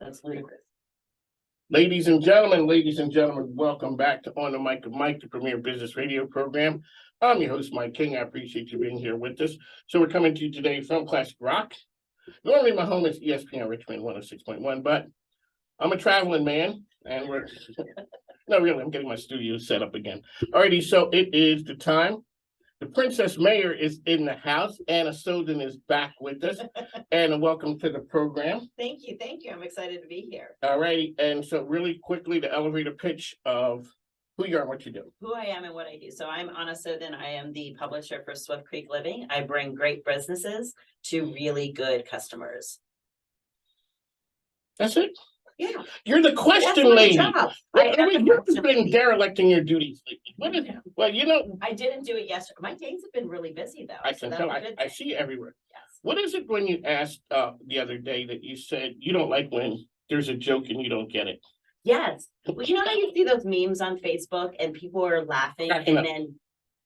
That's ludicrous. Ladies and gentlemen, welcome back to On the Mic with Mike, the premier business radio program. I'm your host, Mike King. I appreciate you being here with us. So we're coming to you today from Classic Rock. Normally my home is ESPN Richmond 106.1, but I'm a traveling man, and no, really, I'm getting my studio set up again. Alrighty, so it is the time. The Princess Mayor is in the house. Anna Sothen is back with us. Anna, welcome to the program. Thank you. I'm excited to be here. All righty, and so really quickly, the elevator pitch of who you are and what you do. Who I am and what I do. So I'm Anna Sothen. I am the publisher for Swift Creek Living. I bring great businesses to really good customers. That's it? Yeah. You're the question That's my lady. job. You've been derelicting your duties lately. Well, you know. I didn't do it yesterday. My days have been really busy though. I can tell. I see you everywhere. Yes. What is it when you asked the other day that you said you don't like when there's a joke and you don't get it? Yes. Well, you know how you see those memes on Facebook and people are laughing and then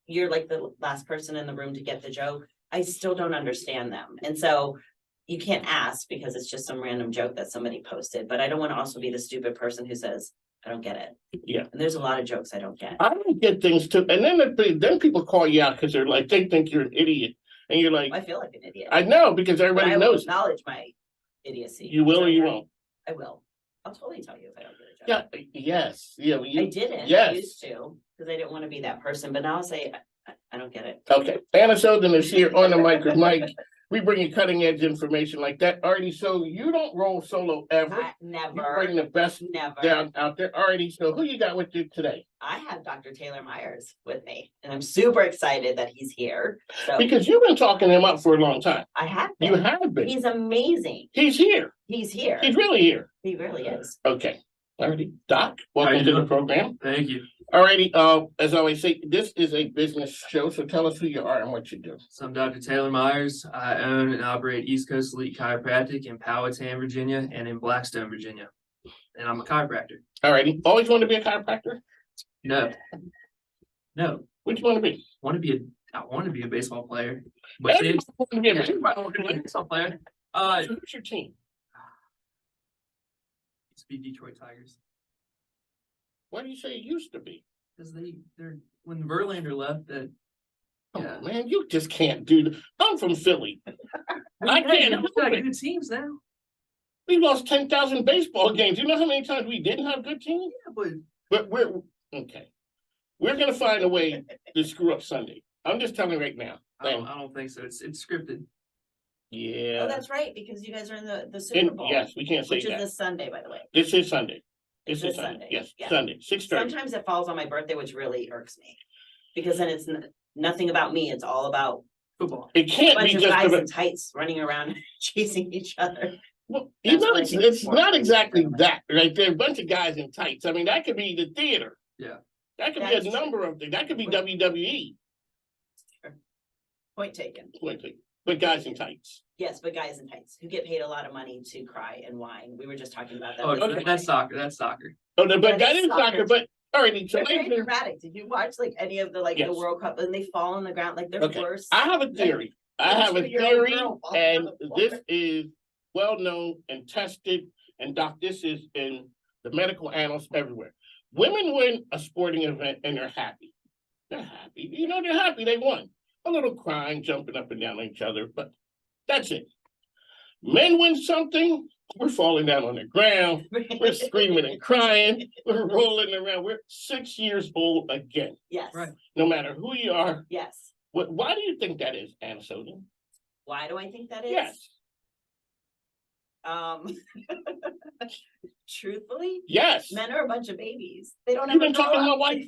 you're like the last person in the room to get the joke? I still don't understand them. And so you can't ask because it's just some random joke that somebody posted, but I don't want to also be the stupid person who says, I don't get it. Yeah. And there's a lot of jokes I don't get. I don't get things too. And then people call you out because they're like, they think you're an idiot. And you're like, I feel like an idiot. I know, because everybody knows. I will acknowledge my idiocy. You will or you won't? I will. I'll totally tell you if I don't get a joke. Yeah, yes. Yeah, I didn't. Yes. I used to, because I didn't want to be that person, but now I'll say, I don't get it. Okay. Anna Sothen is here on the mic with Mike. We bring you cutting edge information like that. Alrighty, so you don't roll solo ever. Never. You bring the best down out there. Alrighty, so who you got with you today? I have Dr. Taylor Myers with me, and I'm super excited that he's here. So because you've been talking him up for a long time. I have been. You have been. He's amazing. He's here. He's here. He's really here. He really is. Okay. Alrighty. Doc, welcome to the program. Thank you. Alrighty, as I always say, this is a business show, so tell us who you are and what you do. So I'm Dr. Taylor Myers. I own and operate East Coast Elite Chiropractic in Powhatan, Virginia, and in Blackstone, Virginia. And I'm a chiropractor. Alrighty. Always want to be a chiropractor? No. What do you want to be? I want to be a baseball player. Everybody But wants to be a baseball player. So who's your team? Used to be Detroit Tigers. Why do you say it used to be? Because they're when Verlander left that. Oh man, you just can't do that. I'm from Philly. I can't. We've got good teams now. We lost 10,000 baseball games. You know how many times we didn't have good teams? Yeah, But we're okay. We're gonna find a way to screw up Sunday. I'm just telling you right now. I don't think so. It's scripted. Yeah. Oh, that's right, because you guys are in the Super Bowl. Yes, we can't say which that. is this Sunday, by the way. This is Sunday. It's this Sunday. Yes, Yeah. Sunday, 6:30. Sometimes it falls on my birthday, which really irks me. Because then it's nothing about me. It's all about Football. It a can't bunch be of just guys about. in tights running around chasing each other. Well, you That's know, what I think it's it's for. not exactly that, right? There are a bunch of guys in tights. I mean, that could be the theater. Yeah. That could That's be a number of things. That could be Right. WWE. Point taken. But guys in tights. Yes, but guys in tights who get paid a lot of money to cry and whine. We were just talking about that. Oh, this morning. that's soccer. That's soccer. Oh, no, but That guys is in soccer, soccer. but all right. So They're very ladies, dramatic. Did you watch like any of the Yes. the World Cup and they fall on the ground like they're Okay. worse? I have a theory. I have a 2-year-old theory, girl falling and on the floor. this is well known and tested. And Doc, this is in the medical annals everywhere. Women win a sporting event and they're happy. They're happy. You know, they're happy they won. A little crying, jumping up and down on each other, but that's it. Men win something, we're falling down on the ground, we're screaming and crying, we're rolling around. We're 6 years old again. Yes. Right. No matter who you are. Yes. Why do you think that is, Anna Sothen? Why do I think that is? Yes. Truthfully, Yes. men are a bunch of babies. They don't You've ever been grow talking to my up. wife.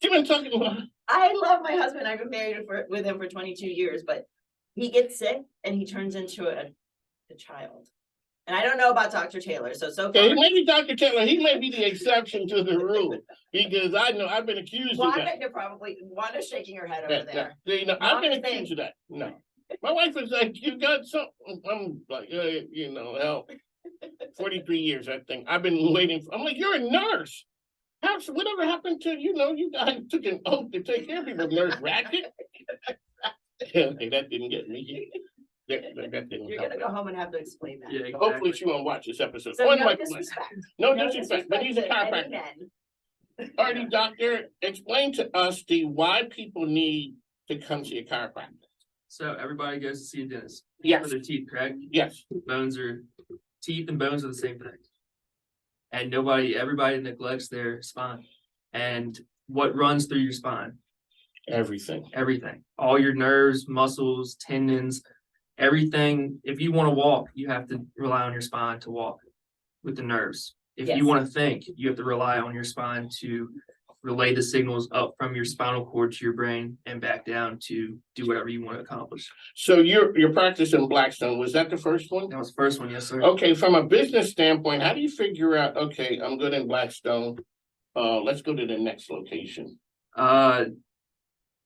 You've been talking about. I love my husband. I've been married with him for 22 years, but he gets sick and he turns into a child. And I don't know about Dr. Taylor. So far, Okay, maybe Dr. Taylor, he may be the exception to the rule because I know I've been accused of that. Wanda's shaking her head over there. You know, I've been Wanda accused of that. No. My wife was like, you got something. I'm like, hell, 43 years, I think. I've been waiting for, I'm like, you're a nurse. Whatever happened to, you guys took an oath to take care of people, Nurse Ratchet? Okay, that didn't get me. That didn't You're help. gonna go home and have to explain that. Yeah, Hopefully exactly. she won't watch this episode. So On no Mike Mike. disrespect. No disrespect, but he's a disrespect to any chiropractor. men. Alrighty, doctor, explain to us why people need to come see a chiropractor. So everybody goes to see a dentist for Yes, their teeth, correct? yes. Teeth and bones are the same thing. And everybody neglects their spine. And what runs through your spine? Everything. Everything. All your nerves, muscles, tendons, everything. If you want to walk, you have to rely on your spine to walk with the nerves. If Yes. you want to think, you have to rely on your spine to relay the signals up from your spinal cord to your brain and back down to do whatever you want to accomplish. So your practice in Blackstone, was that the first one? That was the first one, yes, sir. Okay, from a business standpoint, how do you figure out, okay, I'm good in Blackstone. Let's go to the next location.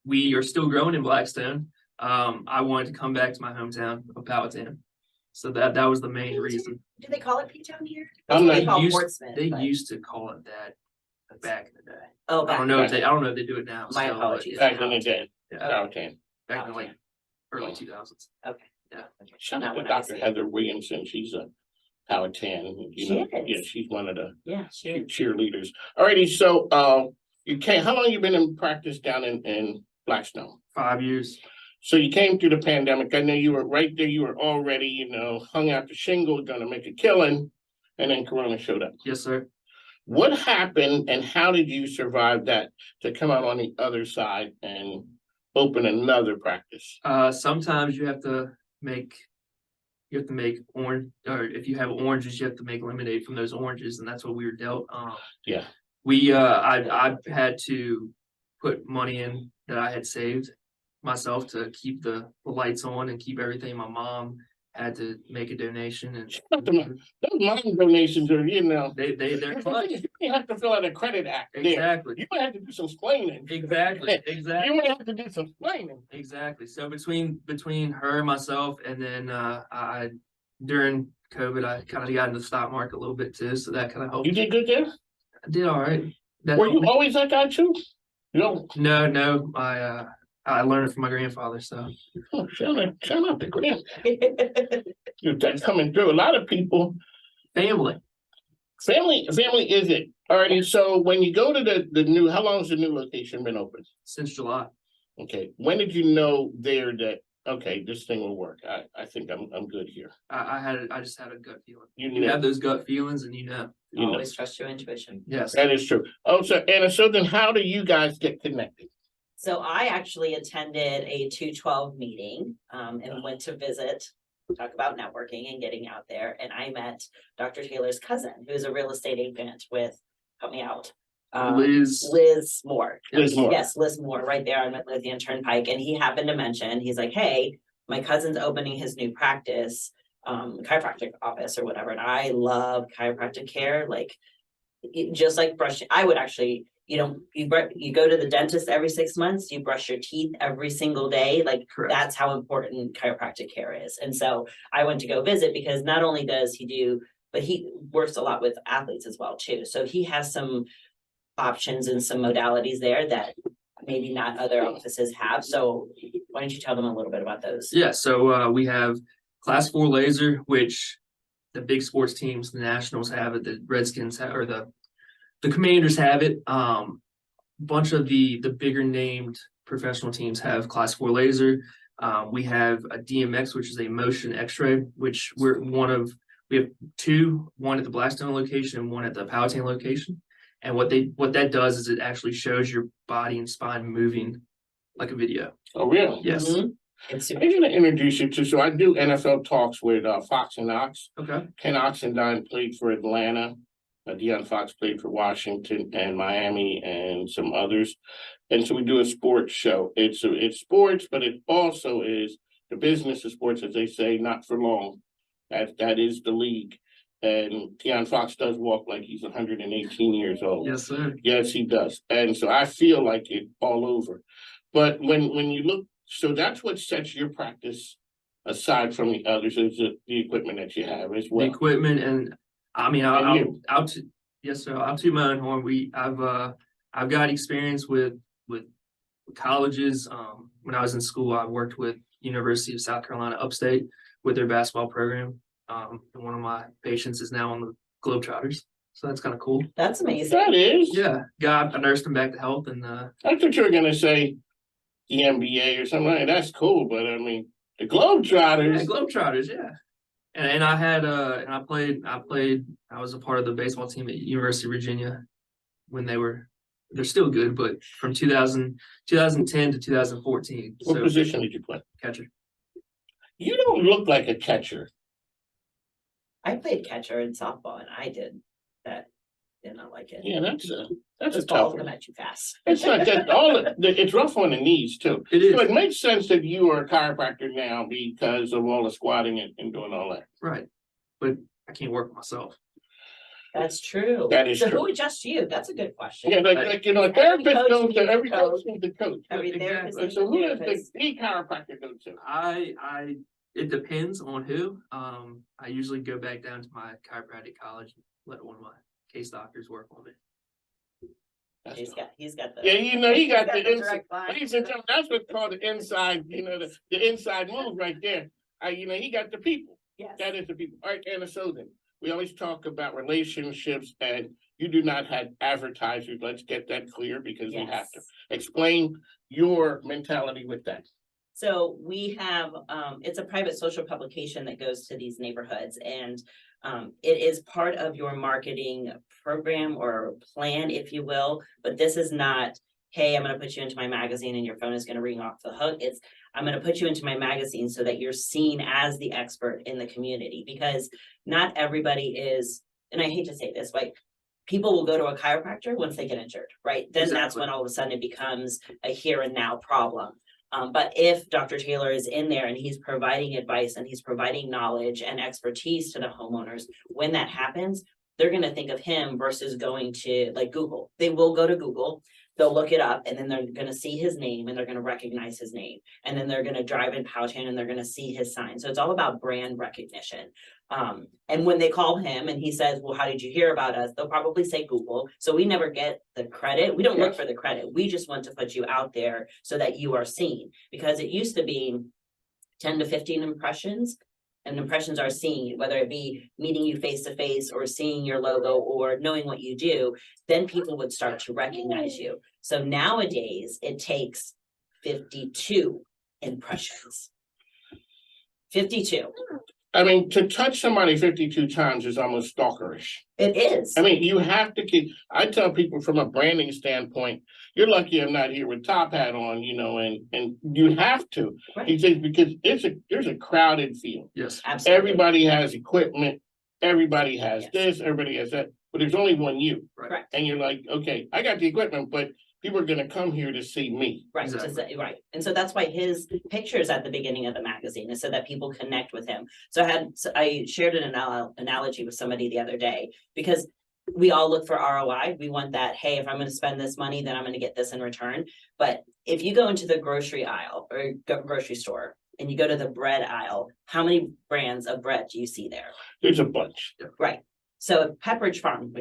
We are still growing in Blackstone. I wanted to come back to my hometown of Powhatan. So that was the main reason. Do they call it P-Town here? I'm That's what not they call used- Portsmouth, They but- used to call it that back in the day. Oh, I back don't know if then. they do it now. My still, but apologies. yeah, Back in the day, yeah, Powhatan. back in like early 2000s. Okay. Yeah. Shout Not out to when I was Dr. here. Heather Williamson. She's a Powhatan, She is. yeah, she's one of the Yeah, sure. cheerleaders. Alrighty, so how long you been in practice down in Blackstone? 5 years. So you came through the pandemic. I know you were right there. You were already, hung out the shingle, gonna make a killing, and then Corona showed up. Yes, sir. What happened and how did you survive that to come out on the other side and open another practice? Sometimes you have to make orange, or if you have oranges, you have to make lemonade from those oranges, and that's what we were dealt. Yeah. I had to put money in that I had saved myself to keep the lights on and keep everything. My mom had to make a donation, and Those mom donations are, they're clutch. you have to fill out a credit act there. Exactly. You might have to do some explaining. Exactly. You might have to do some explaining. Exactly. So between her and myself, and then I during COVID, I kind of got into the stock market a little bit too, so that kind of helped. You did good there? I did all right. Were you always that guy too? No. No. I learned it from my grandfather. So Oh, shout out to Grant. That's coming through. A lot of people. family. Family is it. Alrighty, so when you go to the new, how long has the new location been open? Since July. Okay, when did you know there that, okay, this thing will work? I think I'm good here. I just had a gut feeling. You You know, have those gut feelings, and you know, Always trust your intuition. Yes. that is true. Oh, so Anna, so then how do you guys get connected? So I actually attended a 212 meeting and went to visit, talk about networking and getting out there. And I met Dr. Taylor's cousin, who's a real estate agent with, help me out. Liz. Liz Moore. Liz Moore. Yes, Liz Moore, right there on Midlothian Turnpike. And he happened to mention, he's like, hey, my cousin's opening his new practice, chiropractic office or whatever. And I love chiropractic care. Like, just like brushing, I would actually, you go to the dentist every 6 months, you brush your teeth every single day. Like, Correct. that's how important chiropractic care is. And so I went to go visit because not only does he do, but he works a lot with athletes as well too. So he has some options and some modalities there that maybe not other offices have. So why don't you tell them a little bit about those? Yeah. So we have Class 4 laser, which the big sports teams, the Nationals have it, the Redskins have, or the Commanders have it. Bunch of the bigger named professional teams have Class 4 laser. We have a DMX, which is a motion X-ray, which we have two, one at the Blackstone location and one at the Powhatan location. And what that does is it actually shows your body and spine moving like a video. Oh, really? Yes. Mhm. It's super. I'm gonna introduce you to, so I do NFL talks with Fox and Ox. Okay. Ken Oxendine played for Atlanta. Deion Fox played for Washington and Miami and some others. And so we do a sports show. It's sports, but it also is the business of sports, as they say, not for long. That is the league. And Deion Fox does walk like he's 118 years old. Yes, sir. Yes, he does. And so I feel like it all over. But when you look, so that's what sets your practice aside from the others, is the equipment that you have as The well. equipment, and I mean, And yes, sir. I'll toot my own horn. I've got experience with colleges. When I was in school, I worked with University of South Carolina Upstate with their basketball program. And one of my patients is now on the Globetrotters, so that's kind of cool. That's amazing. That is. Yeah, I nursed him back to health, and I thought you were gonna say the NBA or something like that. That's cool, but I mean, the Globetrotters. Globetrotters, yeah. And I had and I played. I was a part of the baseball team at University of Virginia when they're still good, but from 2010 to 2014. What So position did you play? catcher. You don't look like a catcher. I played catcher in softball and I did not like it. Yeah, that's a Those tough balls one. come at you fast. It's not just it's rough on the knees too. It is So it makes sense that you are a chiropractor now because of all the squatting and doing all that. right, but I can't work myself. That's true. That is so true. who adjusts you? That's a good question. Yeah, like you know, a therapist coach knows that needs a every coach coach. needs a coach. Every Exactly. therapist needs So a who does therapist. the chiropractor go to? It depends on who. I usually go back down to my chiropractic college and let one of my case doctors work on it. That's He's tough. got the. Yeah, you know, he got the inside. direct line. Ladies and gentlemen, that's what's called the inside, you know, the inside move right there. You know, he got the people. Yes. That is the people. All right, Anna Sothen, we always talk about relationships and you do not have advertisers. Let's get that clear because we have to. Yes. Explain your mentality with that. So we have, it's a private social publication that goes to these neighborhoods and it is part of your marketing program or plan, if you will, but this is not, hey, I'm going to put you into my magazine and your phone is going to ring off the hook. It's, I'm going to put you into my magazine so that you're seen as the expert in the community because not everybody is, and I hate to say this, like people will go to a chiropractor once they get injured, right? Then that's Exactly. when all of a sudden it becomes a here and now problem. But if Dr. Taylor is in there and he's providing advice and he's providing knowledge and expertise to the homeowners, when that happens, they're going to think of him versus going to like Google. They will go to Google, they'll look it up, and then they're going to see his name and they're going to recognize his name. And then they're going to drive in Powhatan and they're going to see his sign. So it's all about brand recognition. And when they call him and he says, well, how did you hear about us? They'll probably say Google. So we never get the credit. We don't look for the credit. We just want to put you out there so that you are seen because it used to be 10 to 15 impressions. And impressions are seen, whether it be meeting you face to face or seeing your logo or knowing what you do, then people would start to recognize you. So nowadays it takes 52 impressions. 52. I mean, to touch somebody 52 times is almost stalkerish. It is. I mean, you have to keep, I tell people from a branding standpoint, you're lucky I'm not here with top hat on, you know, and you have to. Right. He says, because there's a crowded field. Yes. Absolutely. Everybody has equipment, everybody has Yes. this, everybody has that, but there's only one you. Correct. And you're like, okay, I got the equipment, but people are gonna come here to see me. Right, Exactly. right. And so that's why his pictures at the beginning of the magazine is so that people connect with him. So I shared an analogy with somebody the other day because we all look for ROI. We want that, hey, if I'm going to spend this money, then I'm going to get this in return. But if you go into the grocery aisle or grocery store and you go to the bread aisle, how many brands of bread do you see there? There's a bunch. Right. So if Pepperidge Farm,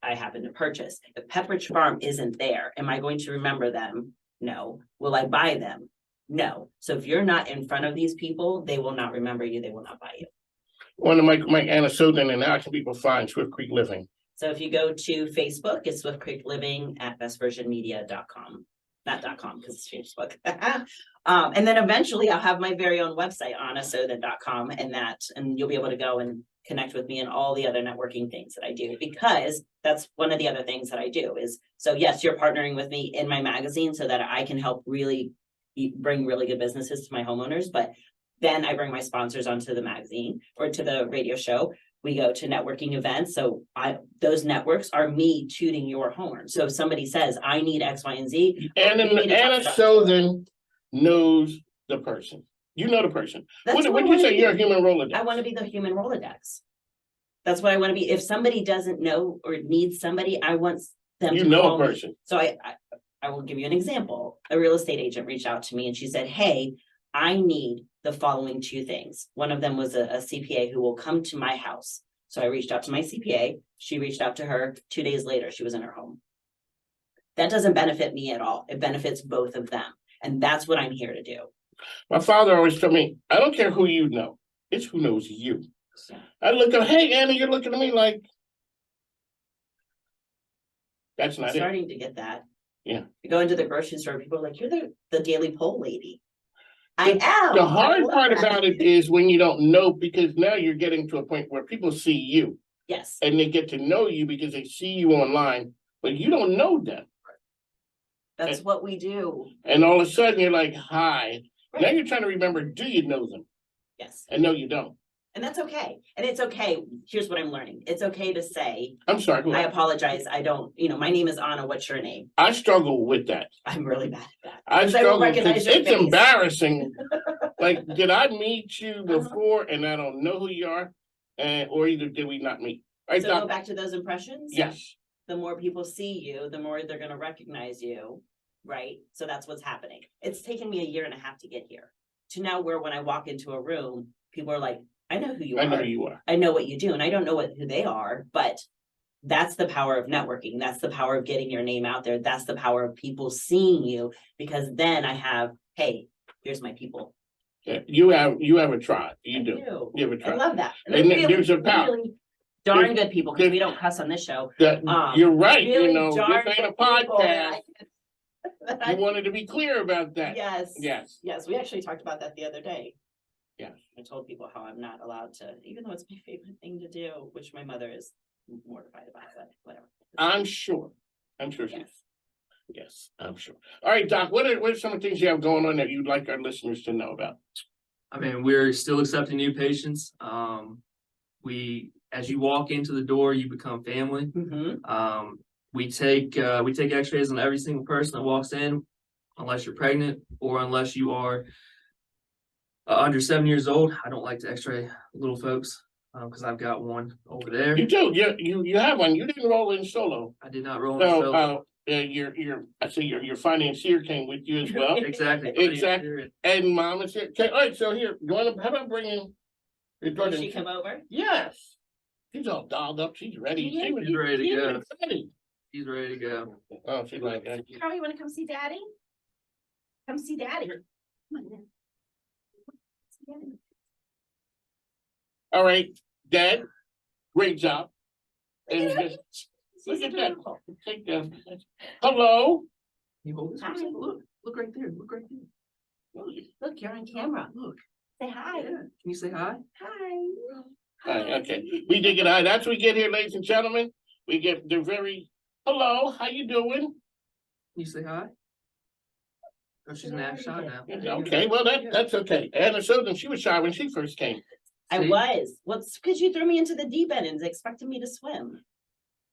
I happen to purchase, if Pepperidge Farm isn't there, am I going to remember them? No. Will I buy them? No. So if you're not in front of these people, they will not remember you. They will not buy you. One of my Anna Sothen, and how can people find Swift Creek Living? So if you go to Facebook, it's Swift Creek Living at bestversionmedia.com. Not .com because it's Facebook. And then eventually I'll have my very own website, annasothen.com, and you'll be able to go and connect with me and all the other networking things that I do, because that's one of the other things that I do is, so yes, you're partnering with me in my magazine so that I can help really bring really good businesses to my homeowners, but then I bring my sponsors onto the magazine or to the radio show. We go to networking events. So those networks are me tuning your horn. So if somebody says, I need X, Y, and Z. Anna Sothen knows the person. You know the person. What would you say? You're a human Rolodex. I want to be the human Rolodex. That's what I want to be. If somebody doesn't know or needs somebody, I want them to know call a me. person. So I will give you an example. A real estate agent reached out to me and she said, hey, I need the following two things. One of them was a CPA who will come to my house. So I reached out to my CPA. She reached out to her. 2 days later, she was in her home. That doesn't benefit me at all. It benefits both of them. And that's what I'm here to do. My father always told me, I don't care who you know, it's who knows you. Yeah. I look up, hey, Anna, you're looking at me like. That's I'm not it. starting to get that. Yeah. You go into the grocery store, people are like, you're the daily poll lady. I am. The I hard love part that. about it is when you don't know, because now you're getting to a point where people see you Yes, and they get to know you because they see you online, but you don't know them. that's what we do. And all of a sudden you're like, hi. Now Right. you're trying to remember, do you know them? Yes, And no, you don't. and that's okay. And it's okay. Here's what I'm learning. It's okay to say, I'm sorry. Go I ahead. apologize. I don't, my name is Anna. What's your name? I struggle with that. I'm really bad at that. I 'Cause won't struggle recognize because your it's face. embarrassing. Like, did I meet you before and I don't know who you are? Or either did we not meet? Right, So Doc? go back to those impressions. Yes. The more people see you, the more they're gonna recognize you, right? So that's what's happening. It's taken me a year and a half to get here. To now where when I walk into a room, people are like, I know who you I know are. who you are. I know what you do, and I don't know who they are, but that's the power of networking. That's the power of getting your name out there. That's the power of people seeing you, because then I have, hey, here's my people. Yeah, you have a tribe. You I do. You have a I tribe. love that. And they're there's a power. really darn good people, because we don't cuss on this show. You're right. Really This darn ain't a good people podcast. that You wanted to be clear about that. Yes. Yes. Yes, we actually talked about that the other day. Yes. I told people how I'm not allowed to, even though it's my favorite thing to do, which my mother is mortified about, but whatever. I'm sure. I'm sure. Yes. Yes, I'm sure. All right, Doc, what are some of the things you have going on that you'd like our listeners to know about? I mean, we're still accepting new patients. As you walk into the door, you become family. Mhm. We take X-rays on every single person that walks in, unless you're pregnant or unless you are under 7 years old. I don't like to X-ray little folks because I've got one over there. You do. You have one. You didn't roll in solo. I did not roll in solo. Your financier came with you as well. Exactly. Exactly. And mom is here. Okay, all right, so here, how about bringing your daughter? Did she come over? Yes. She's all dolled up. She's ready. Yeah, She's ready to go. Ready. She's ready to go. Oh, she's like that. Carl, you wanna come see daddy? Come see daddy. Come on, then. See daddy. All right, Dad, great job. Look And at her. just She's look at that. adorable. Take that. Hello. You hold this. Hi. Look right there. Look right there. Look, you're on camera. Look. Say hi. Can you say hi? Hi. Hi, okay, we did get high. That's what we get here, ladies and gentlemen. They're very, hello, how you doing? Can you say hi? Oh, she's an act shy now. Okay, well, that's okay. Anna Sothen, she was shy when she first came. I See? was. What's because you threw me into the deep end and expected me to swim?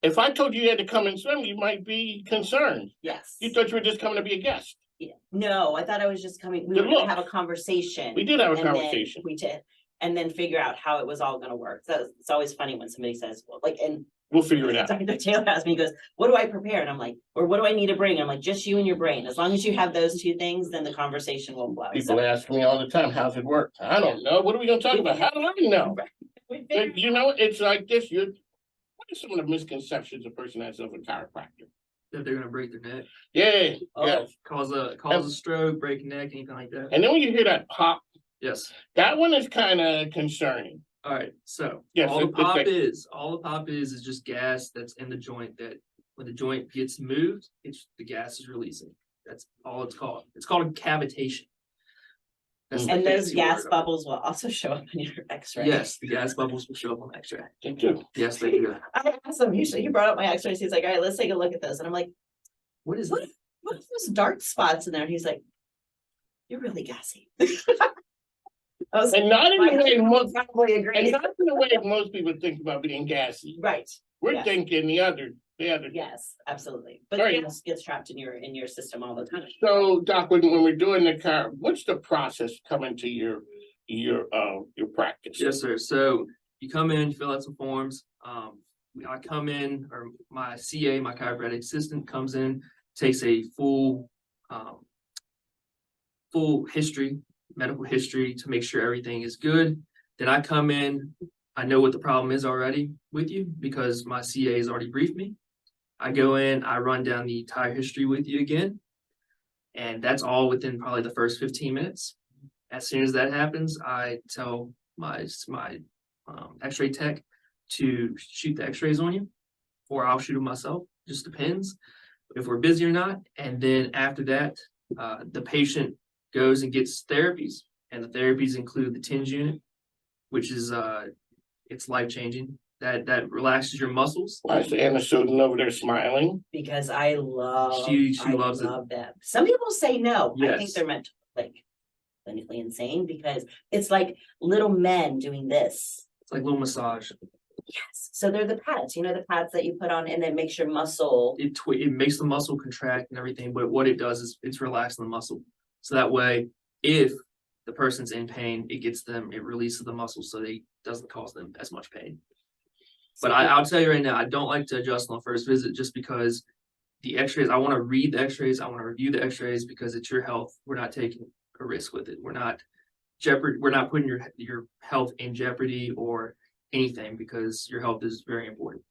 If I told you you had to come and swim, you might be concerned. Yes. You thought you were just coming to be a guest. Yeah. No, I thought I was just coming. We Good were gonna luck. have a conversation. We did have a and then conversation. We did. And then figure out how it was all gonna work. So it's always funny when somebody says, well, like, and We'll figure it out. Dr. Taylor asked me, he goes, what do I prepare? And I'm like, or what do I need to bring? I'm like, just you and your brain. As long as you have those two things, then the conversation will flow. People ask me all the time, how's it work? I don't know. What are we gonna talk about? How do I know? We figured- You know, it's like this. What are some of the misconceptions a person has of a chiropractor? That they're gonna break their neck, Yeah, Oh. yes. cause a stroke, break a neck, anything like that. And then when you hear that pop, Yes. that one is kind of concerning. All right. So Yes, all the it's pop is just gas that's in the joint that when the joint gets moved, the gas is releasing. That's all it's called. It's called cavitation. That's the And those fancy gas word. bubbles will also show up on your x-ray. Yes, the gas bubbles will show up on X-ray. They do. Yes, they do. I asked him, he brought up my x-rays. He's like, all right, let's take a look at this. And I'm like, What is what, it? what are those dark spots in there? And he's like, you're really gassy. I was And not in the way most, probably and agree. not in the way most people think about being gassy. Right. We're Yes. thinking the other. Yes, absolutely. But Right. gas gets trapped in your system all the time. So, Doc, when we're doing the car, what's the process coming to your practice? Yes, sir. So you come in, fill out some forms. I come in, or my CA, my chiropractic assistant, comes in, takes a full history, medical history to make sure everything is good. Then I come in, I know what the problem is already with you because my CA has already briefed me. I go in, I run down the entire history with you again. And that's all within probably the first 15 minutes. As soon as that happens, I tell my X-ray tech to shoot the X-rays on you, or I'll shoot them myself. Just depends if we're busy or not. And then after that, the patient goes and gets therapies, and the therapies include the TENS unit, which is it's life changing. That relaxes your muscles. Why is Anna Sothen over there smiling? Because I love. She I loves it. love them. Some people say no. I think Yes. they're meant to like clinically insane because it's like little men doing this. It's like a little massage. Yes. So they're the pads, the pads that you put on and it makes your muscle. It makes the muscle contract and everything, but what it does is it's relaxing the muscle. So that way, if the person's in pain, it releases the muscle so they doesn't cause them as much pain. But I'll tell you right now, I don't like to adjust on the first visit just because the X-rays, I want to read the X-rays, I want to review the X-rays because it's your health. We're not taking a risk with it. We're not putting your health in jeopardy or anything because your health is very important.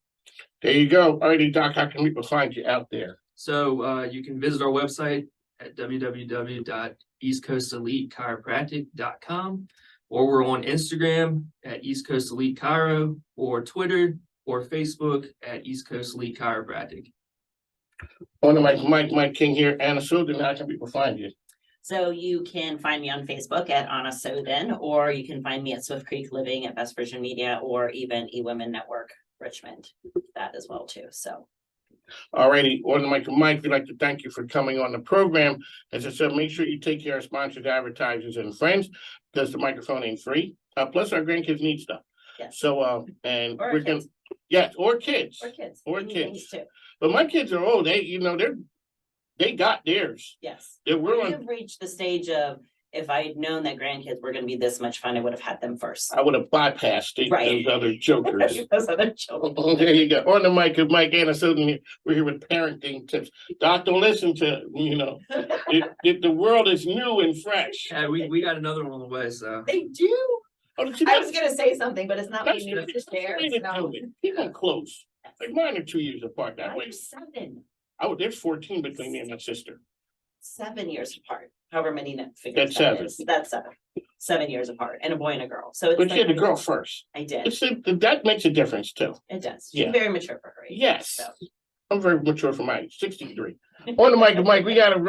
There you go. Alrighty, Doc, how can people find you out there? So you can visit our website at www.eastcoastelitechiropractic.com, or we're on Instagram at East Coast Elite Chiro, or Twitter or Facebook at East Coast Elite Chiropractic. On the Mike King here. Anna Sothen, how can people find you? So you can find me on Facebook at Anna Sothen, or you can find me at Swift Creek Living at Best Vision Media, or even eWomen Network Richmond, that as well too. So. Alrighty, on the Mike, we'd like to thank you for coming on the program. As I said, make sure you take care of sponsors, advertisers, and friends, because the microphone ain't free. Plus, our grandkids need stuff. Yes. So, and Or we're gonna, kids. yes, or kids. Or kids. Or They need kids. things too. But my kids are old. They got theirs. Yes. We're on. We've reached the stage of, if I had known that grandkids were gonna be this much fun, I would have had them first. I would have bypassed Right. those other jokers. Those other children. There you go. On the mic of Mike Anna Sothen here. We're here with parenting tips. Doc, don't listen to, if the world is new and fresh. Yeah, we got another one on the way, so They do. Oh, did you I know- was gonna say something, but it's not That's me to share. Explain it to me. Keep them close. Like mine are 2 years apart that way. I'm 7. Oh, there's 14 between me and my sister. 7 years apart, however many figures That's that 7. is. That's 7. 7 years apart, and a boy and a girl. So it's But you had like- the girl first. I did. That makes a difference too. It does. She's Yeah. very mature for her age. Yes. So. I'm very mature for my age, 63. On the mic of Mike, we got a